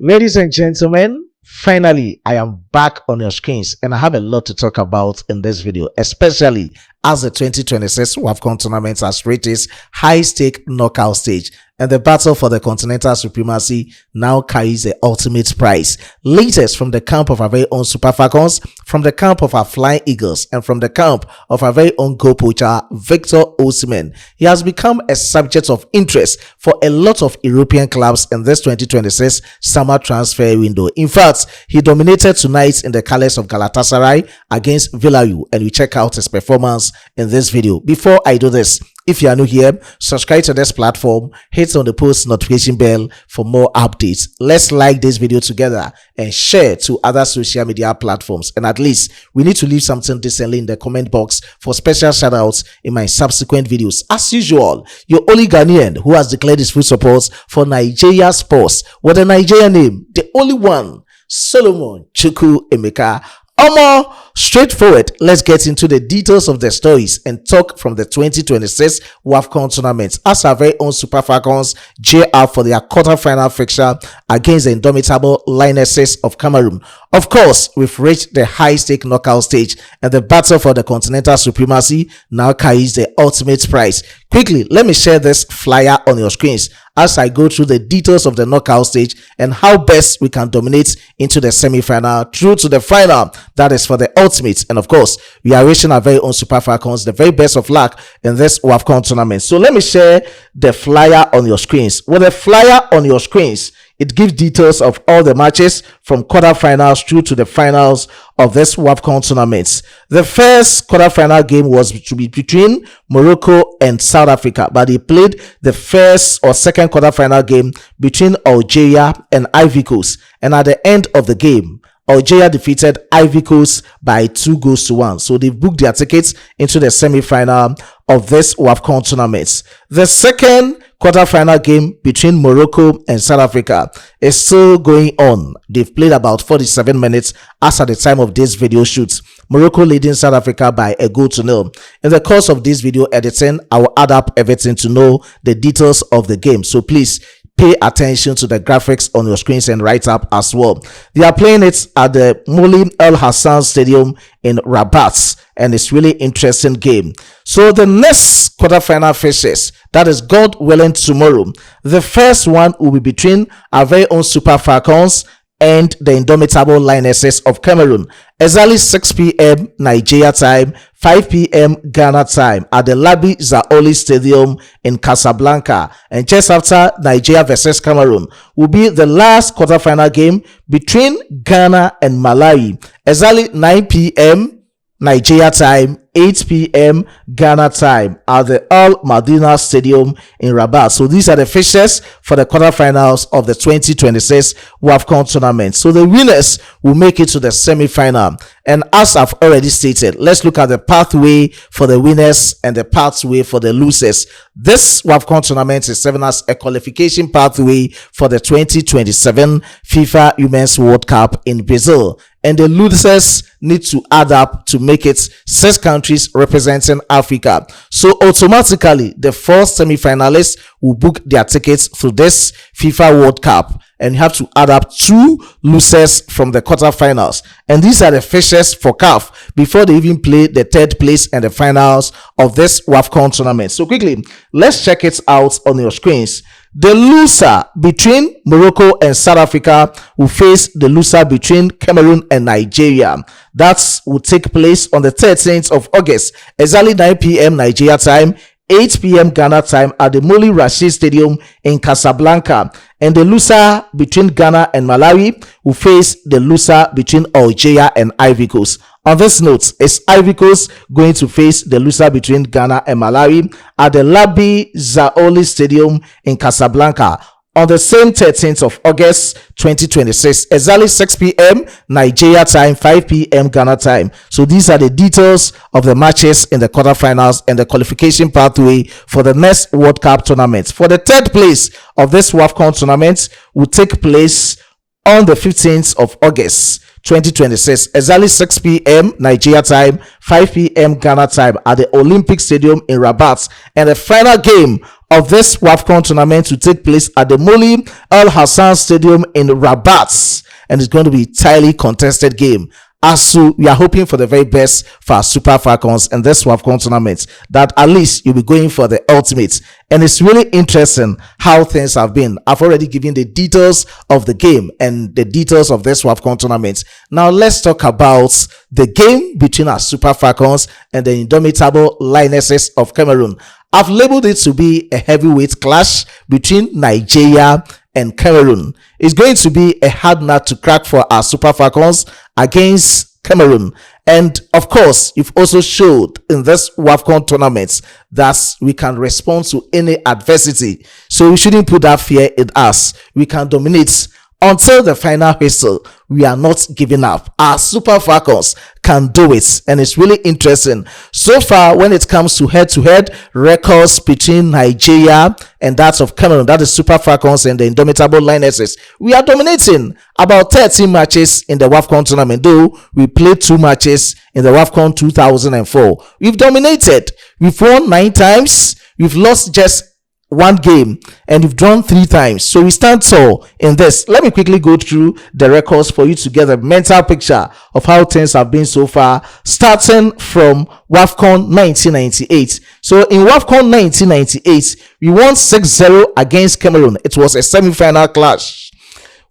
Ladies and gentlemen, finally, I am back on your screens and I have a lot to talk about in this video, especially as the 2026 WAFCON tournament has reached its high-stake knockout stage and the battle for the continental supremacy now carries the ultimate prize. Latest from the camp of our very own Super Falcons, from the camp of our Flying Eagles, and from the camp of our very own goal poacher, Victor Osimhen. He has become a subject of interest for a lot of European clubs in this 2026 summer transfer window. In fact, he dominated tonight in the colours of Galatasary against Villarreal, and we check out his performance in this video. Before I do this, if you are new here, subscribe to this platform, hit on the post notification bell for more updates. Let's like this video together and share to other social media platforms. And at least we need to leave something decently in the comment box for special shoutouts in my subsequent videos. As usual, your only Ghanaian who has declared his full support for Nigeria sports with a Nigerian name, the only one, Solomon Chukwu Emeka. Omo, straightforward, let's get into the details of the stories and talk from the 2026 WAFCON tournament as our very own Super Falcons gear up for their quarter-final fixture against the indomitable Lionesses of Cameroon. Of course, we've reached the high-stake knockout stage and the battle for the continental supremacy now carries the ultimate prize. Quickly, let me share this flyer on your screens as I go through the details of the knockout stage and how best we can dominate into the semi-final through to the final. That is for the ultimate. And of course, we are wishing our very own Super Falcons the very best of luck in this WAFCON tournament. So let me share the flyer on your screens. With the flyer on your screens, it gives details of all the matches from quarterfinals through to the finals of this WAFCON tournament. The first quarterfinal game was to be between Morocco and South Africa, but they played the first or second quarterfinal game between Algeria and Ivory Coast. And at the end of the game, Algeria defeated Ivory Coast by 2-1. So they've booked their tickets into the semi-final of this WAFCON tournament. The second quarterfinal game between Morocco and South Africa is still going on. They've played about 47 minutes as at the time of this video shoot. Morocco leading South Africa by 1-0. In the course of this video editing, I will add up everything to know the details of the game. So please pay attention to the graphics on your screens and write up as well. They are playing it at the Moulin El Hassan Stadium in Rabat, and it's really interesting game. So the next quarterfinal fixtures, that is God willing tomorrow. The first one will be between our very own Super Falcons and the indomitable Lionesses of Cameroon. Exactly 6 p.m. Nigeria time, 5 p.m. Ghana time at the Labi Zaoli Stadium in Casablanca. And just after Nigeria versus Cameroon will be the last quarterfinal game between Ghana and Malawi. Exactly 9 p.m. Nigeria time, 8 p.m. Ghana time at the Al Madina Stadium in Rabat. So these are the fixtures for the quarterfinals of the 2026 WAFCON tournament. So the winners will make it to the semi-final. And as I've already stated, let's look at the pathway for the winners and the pathway for the losers. This WAFCON tournament is serving as a qualification pathway for the 2027 FIFA Women's World Cup in Brazil. And the losers need to add up to make it 6 countries representing Africa. So automatically, the 4 semi-finalists will book their tickets to this FIFA World Cup. And you have to add up 2 losers from the quarterfinals. And these are the fixtures for CAF before they even play the 3rd place and the finals of this WAFCON tournament. So quickly, let's check it out on your screens. The loser between Morocco and South Africa will face the loser between Cameroon and Nigeria. That will take place on the 13th of August, exactly 9 p.m. Nigeria time, 8 p.m. Ghana time at the Moli Rashid Stadium in Casablanca. And the loser between Ghana and Malawi will face the loser between Algeria and Ivory Coast. On this note, is Ivory Coast going to face the loser between Ghana and Malawi at the Labi Zaoli Stadium in Casablanca on the same 13th of August 2026, exactly 6 p.m. Nigeria time, 5 p.m. Ghana time. So these are the details of the matches in the quarterfinals and the qualification pathway for the next World Cup tournament. For the 3rd place of this WAFCON tournament will take place on the 15th of August 2026, exactly 6 p.m. Nigeria time, 5 p.m. Ghana time at the Olympic Stadium in Rabat. And the final game of this WAFCON tournament will take place at the Moli Al Hassan Stadium in Rabat, and it's going to be a highly contested game. Also, we are hoping for the very best for our Super Falcons and this WAFCON tournament, that at least you'll be going for the ultimate. And it's really interesting how things have been. I've already given the details of the game and the details of this WAFCON tournament. Now let's talk about the game between our Super Falcons and the indomitable Lionesses of Cameroon. I've labeled it to be a heavyweight clash between Nigeria and Cameroon. It's going to be a hard nut to crack for our Super Falcons against Cameroon. And of course, you've also showed in this WAFCON tournament that we can respond to any adversity. So we shouldn't put that fear in us. We can dominate until the final whistle. We are not giving up. Our Super Falcons can do it, and it's really interesting. So far, when it comes to head-to-head records between Nigeria and that of Cameroon, that is Super Falcons and the indomitable Lionesses, we are dominating. About 13 matches in the WAFCON tournament, though we played 2 matches in the WAFCON 2004. We've dominated. We've won 9 times. We've lost just 1 game, and we've drawn 3 times. So we stand tall in this. Let me quickly go through the records for you to get a mental picture of how things have been so far, starting from WAFCON 1998. So in WAFCON 1998, we won 6-0 against Cameroon. It was a semi-final clash.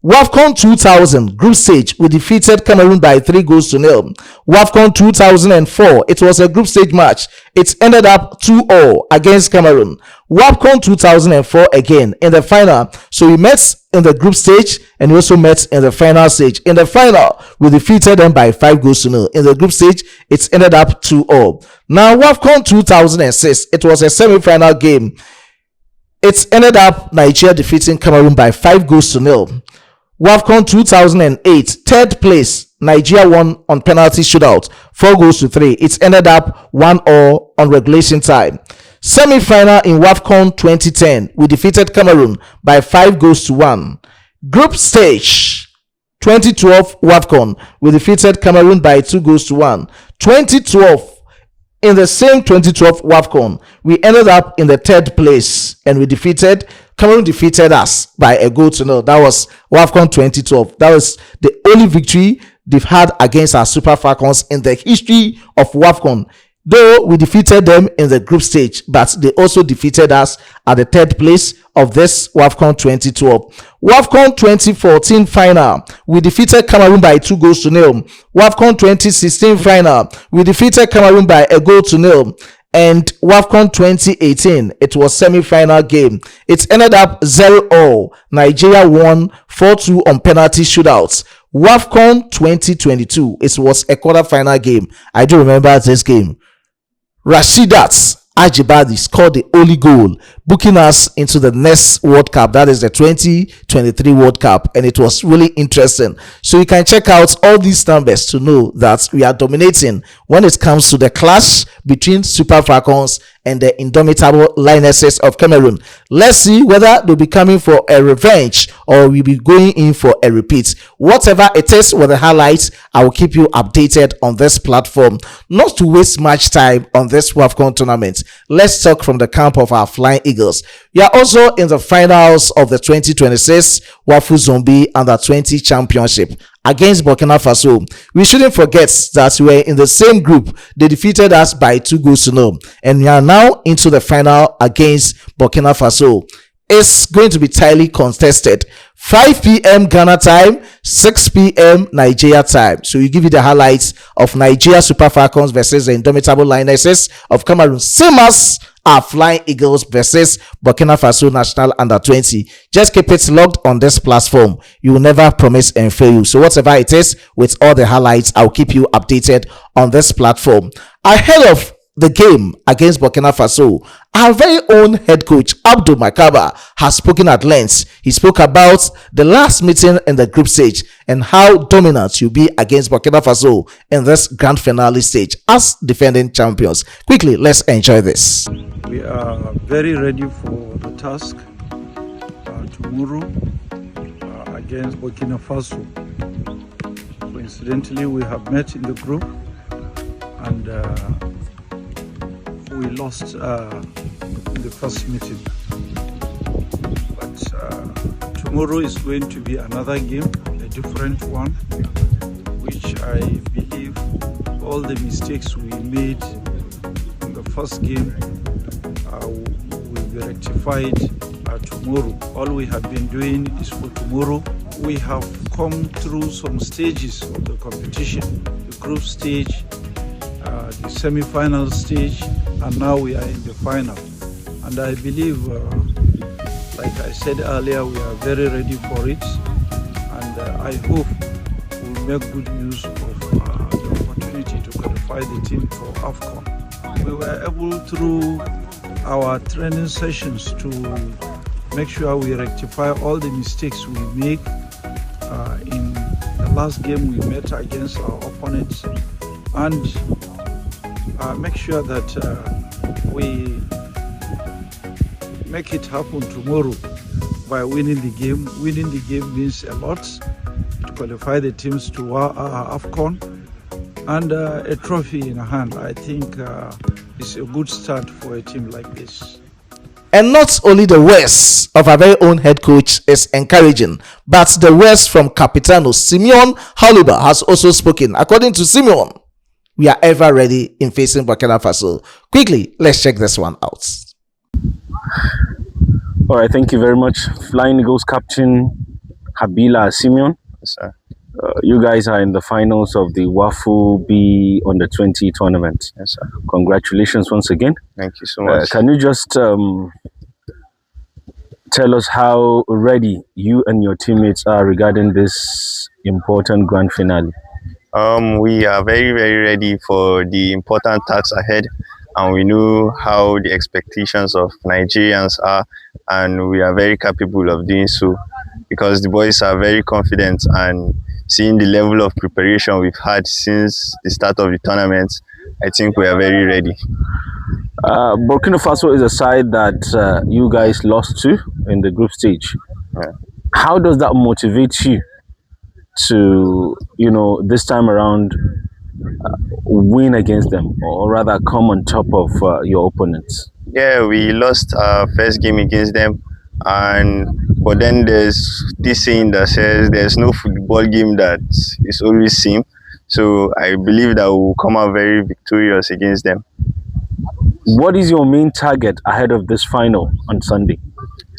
WAFCON 2000 group stage, we defeated Cameroon by 3-0. WAFCON 2004, it was a group stage match. It ended up 2-0 against Cameroon. WAFCON 2004 again in the final. So we met in the group stage and we also met in the final stage. In the final, we defeated them by 5-0. In the group stage, it ended up 2-0. Now WAFCON 2006, it was a semi-final game. It ended up Nigeria defeating Cameroon by 5-0. WAFCON 2008, 3rd place, Nigeria won on penalty shootout, 4-3. It ended up 1-0 on regulation time. Semi-final in WAFCON 2010, we defeated Cameroon by 5-1. Group stage, 2012 WAFCON, we defeated Cameroon by 2-1. 2012, in the same 2012 WAFCON, we ended up in the 3rd place and we defeated Cameroon defeated us by 1-0. That was WAFCON 2012. That was the only victory they've had against our Super Falcons in the history of WAFCON. Though we defeated them in the group stage, but they also defeated us at the 3rd place of this WAFCON 2012. WAFCON 2014 final, we defeated Cameroon by 2-0. WAFCON 2016 final, we defeated Cameroon by 1-0. And WAFCON 2018, it was semi-final game. It ended up 0-0. Nigeria won 4-2 on penalty shootouts. WAFCON 2022, it was a quarter-final game. I do remember this game. Rashidat Ajibadi scored the only goal, booking us into the next World Cup, that is the 2023 World Cup, and it was really interesting. So you can check out all these numbers to know that we are dominating when it comes to the clash between Super Falcons and the indomitable Lionesses of Cameroon. Let's see whether they'll be coming for a revenge or we'll be going in for a repeat. Whatever it is with the highlights, I will keep you updated on this platform. Not to waste much time on this WAFCON tournament, let's talk from the camp of our Flying Eagles. We are also in the finals of the 2026 Wafu Zombie Under-20 Championship against Burkina Faso. We shouldn't forget that we were in the same group. They defeated us by 2-0, and we are now into the final against Burkina Faso. It's going to be tightly contested. 5 p.m. Ghana time, 6 p.m. Nigeria time. So we give you the highlights of Nigeria Super Falcons versus the indomitable Lionesses of Cameroon. Same as our Flying Eagles versus Burkina Faso National Under-20. Just keep it logged on this platform. You will never promise and fail you. So whatever it is, with all the highlights, I'll keep you updated on this platform. Ahead of the game against Burkina Faso, our very own head coach Abdul Makaba has spoken at length. He spoke about the last meeting in the group stage and how dominant you'll be against Burkina Faso in this grand finale stage as defending champions. Quickly, let's enjoy this. We are very ready for the task tomorrow against Burkina Faso. Coincidentally, we have met in the group and we lost in the first meeting. But tomorrow is going to be another game, a different one, which I believe all the mistakes we made in the first game will be rectified tomorrow. All we have been doing is for tomorrow. We have come through some stages of the competition, the group stage, the semi-final stage, and now we are in the final. And I believe, like I said earlier, we are very ready for it, and I hope we'll make good use of the opportunity to qualify the team for WAFCON. We were able through our training sessions to make sure we rectify all the mistakes we make in the last game we met against our opponents, and make sure that we make it happen tomorrow by winning the game. Winning the game means a lot to qualify the teams to WAFCON, and a trophy in hand. I think it's a good start for a team like this. And not only the words of our very own head coach is encouraging, but the words from Capitano Osimhen-Osimhen has also spoken. According to Simeon, we are ever ready in facing Burkina Faso. Quickly, let's check this one out. All right, thank you very much. Flying Eagles captain Habila Simeon. Yes, sir. You guys are in the finals of the WAFU B under 20 tournament. Yes, sir. Congratulations once again. Thank you so much. Can you just tell us how ready you and your teammates are regarding this important grand finale? We are very, very ready for the important tasks ahead, and we know how the expectations of Nigerians are, and we are very capable of doing so because the boys are very confident, and seeing the level of preparation we've had since the start of the tournament, I think we are very ready. Burkina Faso is a side that you guys lost to in the group stage. Yeah. How does that motivate you to, this time around win against them, or rather come on top of your opponents? Yeah, we lost our first game against them, but then there's this saying that says there's no football game that is always same. So I believe that we'll come out very victorious against them. What is your main target ahead of this final on Sunday?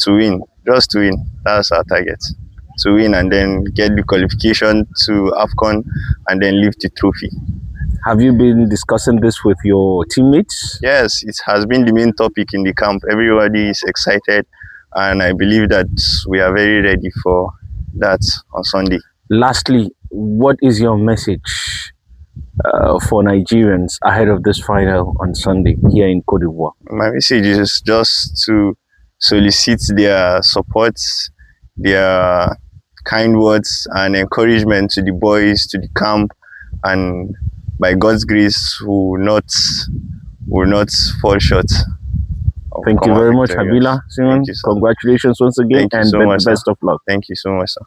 To win, just to win. That's our target. To win and then get the qualification to WAFCON and then lift the trophy. Have you been discussing this with your teammates? Yes, it has been the main topic in the camp. Everybody is excited, and I believe that we are very ready for that on Sunday. Lastly, what is your message for Nigerians ahead of this final on Sunday here in Cote d'Ivoire? My message is just to solicit their support, their kind words and encouragement to the boys, to the camp, and by God's grace, will not fall short. Thank you very much, Habila. Simon, congratulations once again, and best of luck. Thank you so much, sir.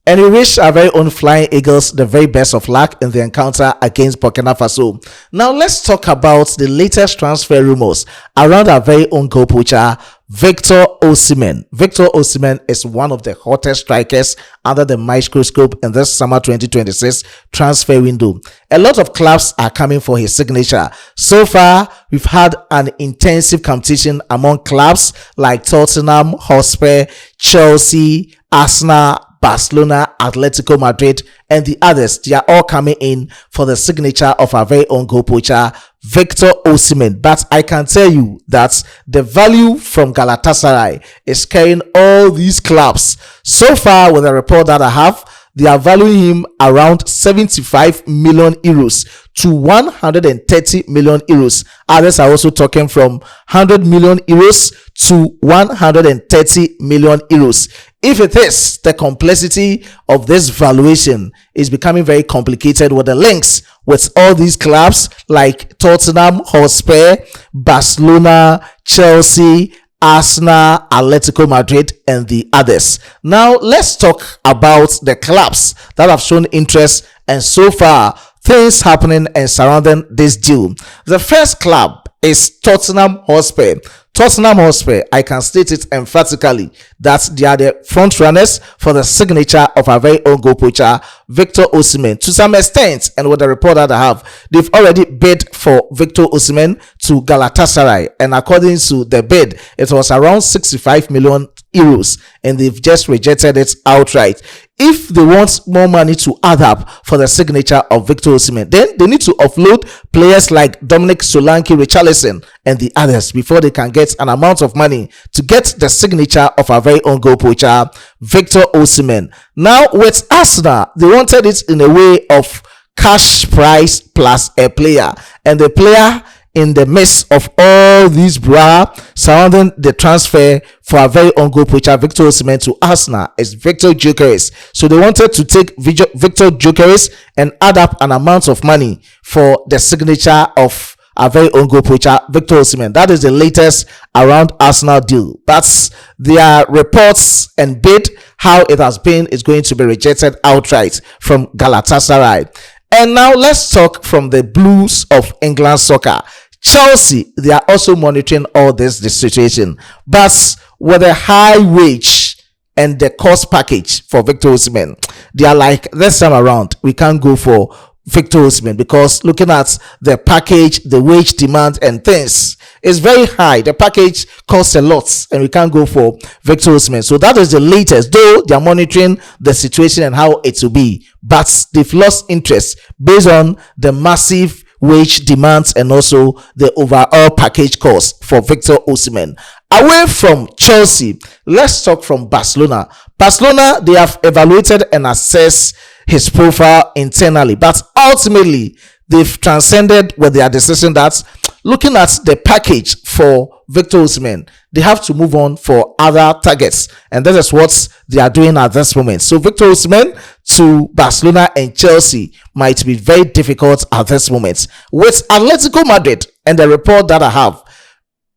And we wish our very own Flying Eagles the very best of luck in the encounter against Burkina Faso. Now let's talk about the latest transfer rumors around our very own goal poacher, Victor Osimhen. Victor Osimhen is one of the hottest strikers under the microscope in this summer 2026 transfer window. A lot of clubs are coming for his signature. So far, we've had an intensive competition among clubs like Tottenham Hotspur, Chelsea, Arsenal, Barcelona, Atletico Madrid, and the others. They are all coming in for the signature of our very own goal poacher, Victor Osimhen. But I can tell you that the value from Galatasarray is carrying all these clubs. So far, with the report that I have, they are valuing him around 75 million euros to 130 million euros. Others are also talking from 100 million euros to 130 million euros. If it is, the complexity of this valuation is becoming very complicated with the links with all these clubs like Tottenham Hotspur, Barcelona, Chelsea, Arsenal, Atletico Madrid, and the others. Now, let's talk about the clubs that have shown interest, and so far, things happening and surrounding this deal. The first club is Tottenham Hotspur. Tottenham Hotspur, I can state it emphatically that they are the front runners for the signature of our very own goal poacher, Victor Osimhen. To some extent, and with the report that I have, they've already bid for Victor Osimhen to Galatasaray, and according to the bid, it was around 65 million euros, and they've just rejected it outright. If they want more money to add up for the signature of Victor Osimhen, then they need to offload players like Dominic Solanke, Richarlison, and the others before they can get an amount of money to get the signature of our very own goal poacher, Victor Osimhen. Now, with Arsenal, they wanted it in a way of cash price plus a player, and the player in the midst of all these bra surrounding the transfer for our very own goal poacher Victor Osimhen to Arsenal is Victor Gyökeres. So they wanted to take Victor Gyökeres and add up an amount of money for the signature of our very own goal poacher Victor Osimhen. That is the latest around Arsenal deal. But their reports and bid, how it has been, is going to be rejected outright from Galatasaray. And now let's talk from the blues of England soccer. Chelsea, they are also monitoring all this situation, but with a high wage and the cost package for Victor Osimhen, they are like, this time around we can't go for Victor Osimhen, because looking at the package, the wage demand and things is very high. The package costs a lot and we can't go for Victor Osimhen. So that is the latest, though they are monitoring the situation and how it will be, but they've lost interest based on the massive wage demands and also the overall package cost for Victor Osimhen. Away from Chelsea, let's talk from Barcelona. Barcelona, they have evaluated and assessed his profile internally, but ultimately they've transcended with their decision that looking at the package for Victor Osimhen, they have to move on for other targets, and that is what they are doing at this moment. So Victor Osimhen to Barcelona and Chelsea might be very difficult at this moment. With Atletico Madrid and the report that I have,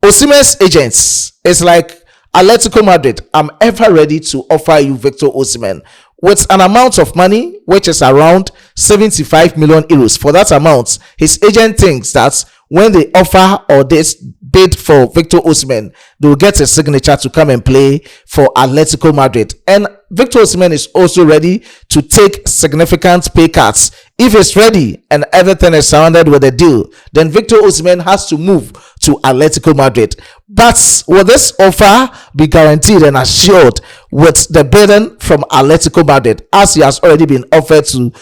Osimhen's agents is like, Atletico Madrid, I'm ever ready to offer you Victor Osimhen with an amount of money which is around 75 million euros. For that amount, his agent thinks that when they offer or they bid for Victor Osimhen, they will get a signature to come and play for Atletico Madrid. And Victor Osimhen is also ready to take significant pay cuts. If it's ready and everything is surrounded with a deal, then Victor Osimhen has to move to Atletico Madrid. But will this offer be guaranteed and assured with the bidding from Atletico Madrid, as he has already been offered to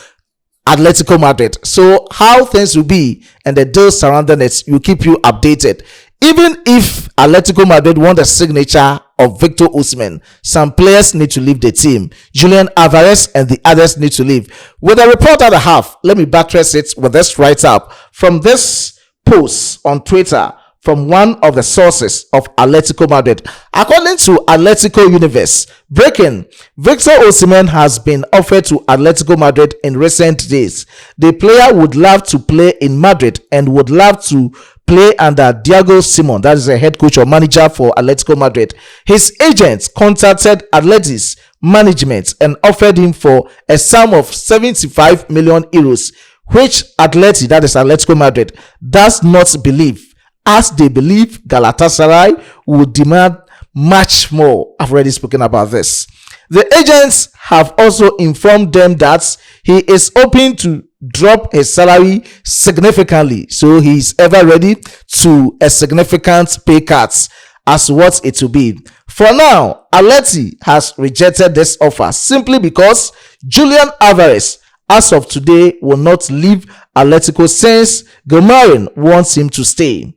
Atletico Madrid? So how things will be and the deals surrounding it will keep you updated. Even if Atletico Madrid want a signature of Victor Osimhen, some players need to leave the team. Julian Alvarez and the others need to leave. With a report that I have, let me buttress it with this write-up from this post on Twitter from one of the sources of Atletico Madrid. According to Atletico Universe, breaking, Victor Osimhen has been offered to Atletico Madrid in recent days. The player would love to play in Madrid and would love to play under Diego Simon, that is the head coach or manager for Atletico Madrid. His agents contacted Atleti's management and offered him for a sum of 75 million euros, which Atleti, that is Atletico Madrid, does not believe, as they believe Galatasaray would demand much more. I've already spoken about this. The agents have also informed them that he is hoping to drop his salary significantly, so he is ever ready to a significant pay cut as what it will be. For now, Atleti has rejected this offer simply because Julian Alvarez, as of today, will not leave Atletico since Cameroon wants him to stay.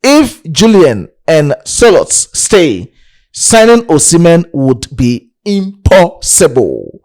If Julian and Solots stay, signing Osimhen would be impossible.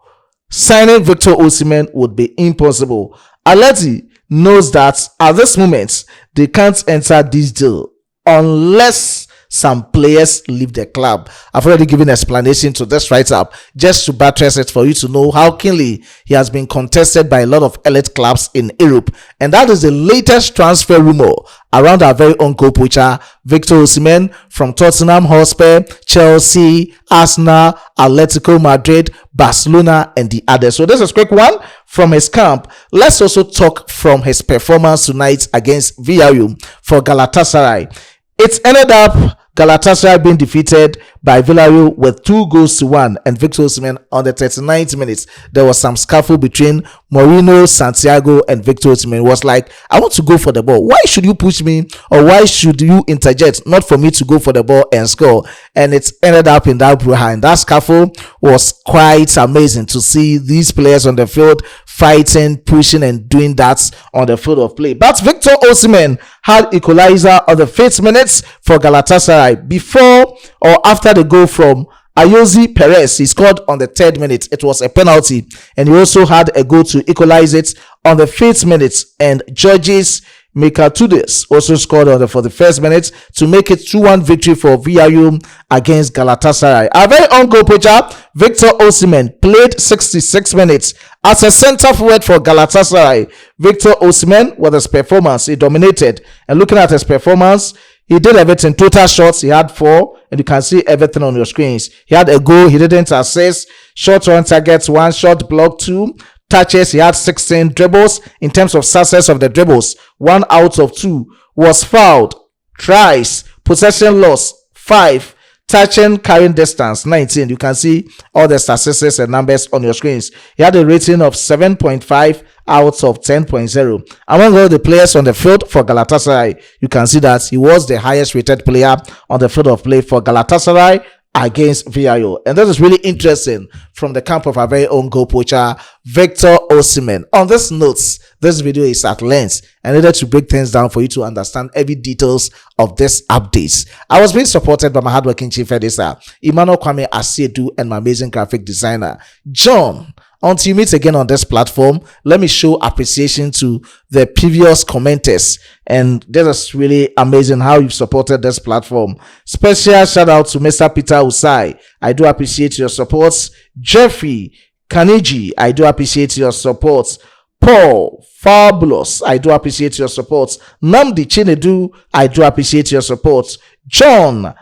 Signing Victor Osimhen would be impossible. Atleti knows that at this moment they can't enter this deal unless some players leave the club. I've already given explanation to this write-up just to buttress it for you to know how keenly he has been contested by a lot of elite clubs in Europe. And that is the latest transfer rumor around our very own goal poacher, Victor Osimhen, from Tottenham Hotspur, Chelsea, Arsenal, Atletico Madrid, Barcelona, and the others. So this is a quick one from his camp. Let's also talk from his performance tonight against Villarreal for Galatasaray. It ended up Galatasaray being defeated by Villarreal with 2-1, and Victor Osimhen on the 39th minutes. There was some scuffle between Moreno, Santiago, and Victor Osimhen. It was like, I want to go for the ball. Why should you push me, or why should you interject? Not for me to go for the ball and score. And it ended up in that brouhaha. And that scuffle was quite amazing to see these players on the field fighting, pushing, and doing that on the field of play. But Victor Osimhen had equalizer on the 5th minutes for Galatasaray before or after the goal from Ayoze Perez. He scored on the 3rd minute. It was a penalty, and he also had a goal to equalize it on the 5th minute. And Georges Mikatudes also scored on the 41st minute to make it 2-1 victory for Villarreal against Galatasaray. Our very own goal poacher, Victor Osimhen, played 66 minutes as a centre forward for Galatasaray. Victor Osimhen, with his performance, he dominated. And looking at his performance, he did everything. Total shots, he had 4, and you can see everything on your screens. He had a goal, he didn't assist. Shots on targets, 1 shot, block 2. Touches, he had 16 dribbles. In terms of success of the dribbles, 1 out of 2. Was fouled, tries, possession loss, 5. Touching, carrying distance, 19. You can see all the statistics and numbers on your screens. He had a rating of 7.5 out of 10.0. Among all the players on the field for Galatasaray, you can see that he was the highest rated player on the field of play for Galatasaray against Villarreal. And this is really interesting from the camp of our very own goal poacher, Victor Osimhen. On this notes, this video is at length. I needed to break things down for you to understand every details of this updates. I was being supported by my hardworking chief editor, Emmanuel Kwame Asiedu, and my amazing graphic designer, John. Until you meet again on this platform, let me show appreciation to the previous commenters. And this is really amazing how you've supported this platform. Special shout out to Mr. Peter Usai. I do appreciate your support. Jeffrey Kaniji, I do appreciate your support. Paul Fabulous, I do appreciate your support. Namdi Chinedu, I do appreciate your support. John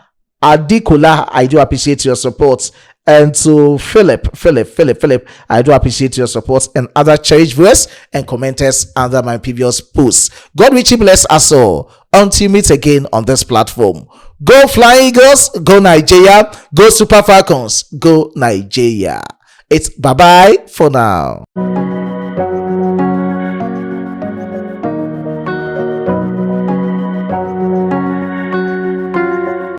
Adikola, I do appreciate your support. And to Philip, I do appreciate your support, and other cherished viewers and commenters under my previous posts. God richly bless us all. Until we meet again on this platform. Go Flying Eagles, go Nigeria, go Super Falcons, go Nigeria. It's bye-bye for now.